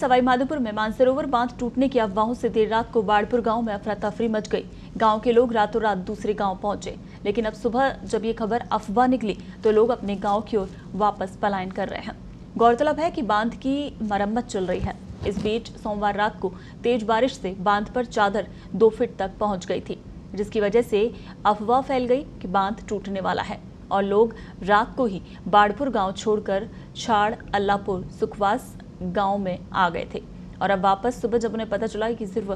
सवाईमाधोपुर में मानसरोवर बांध टूटने की अफवाहों से देर रात को बाड़पुर गांव में अफरा तफरी मच गई। गांव के लोग रातों रात दूसरे गांव पहुंचे, लेकिन अब सुबह जब ये खबर अफवाह निकली तो लोग अपने गांव की ओर वापस पलायन कर रहे हैं। गौरतलब है कि बांध की मरम्मत चल रही है। इस बीच सोमवार रात को तेज बारिश से बांध पर चादर 2 फीट तक पहुंच गई थी, जिसकी वजह से अफवाह फैल गई कि बांध टूटने वाला है और लोग रात को ही बाड़पुर गांव छोड़कर छाड़, अल्लाहपुर, सुखवास गांव में आ गए थे। और अब वापस सुबह जब उन्हें पता चला कि सिर्फ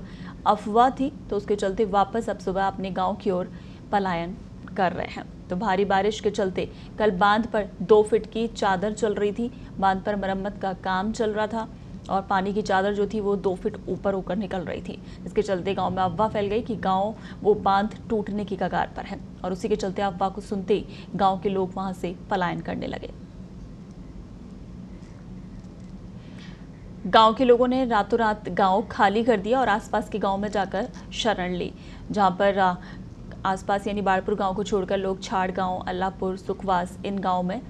अफवाह थी तो उसके चलते वापस अब सुबह अपने गांव की ओर पलायन कर रहे हैं। तो भारी बारिश के चलते कल बांध पर 2 फीट की चादर चल रही थी। बांध पर मरम्मत का काम चल रहा था और पानी की चादर जो थी वो 2 फीट ऊपर होकर निकल रही थी। इसके चलते गांव में अफवाह फैल गई कि गांव वो बांध टूटने की कगार पर है और उसी के चलते अफवाह को सुनते ही गांव के लोग वहां से पलायन करने लगे। गांव के लोगों ने रातों रात गांव खाली कर दिया और आसपास के गांव में जाकर शरण ली, जहां पर आसपास यानी बाड़पुर गांव को छोड़कर लोग छाड़ गांव, अल्लाहपुर, सुखवास इन गांव में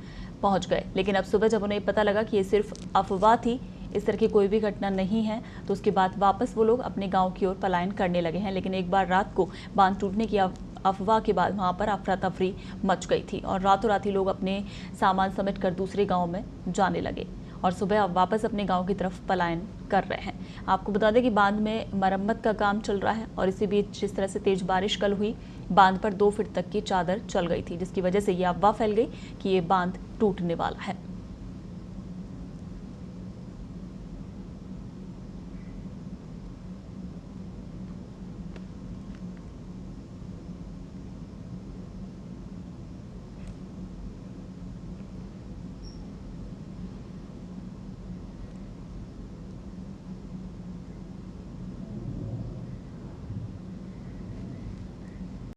पहुंच गए। लेकिन अब सुबह जब उन्हें पता लगा कि ये सिर्फ अफवाह थी, इस तरह की कोई भी घटना नहीं है, तो उसके बाद वापस वो लोग अपने गाँव की ओर पलायन करने लगे हैं। लेकिन एक बार रात को बांध टूटने की अफवाह के बाद वहां पर अफरा तफरी मच गई थी और रातों रात ही लोग अपने सामान समेट कर दूसरे गाँव में जाने लगे और सुबह अब वापस अपने गांव की तरफ पलायन कर रहे हैं। आपको बता दें कि बांध में मरम्मत का काम चल रहा है और इसी बीच जिस तरह से तेज बारिश कल हुई, बांध पर 2 फीट तक की चादर चल गई थी, जिसकी वजह से ये अफवाह फैल गई कि ये बांध टूटने वाला है।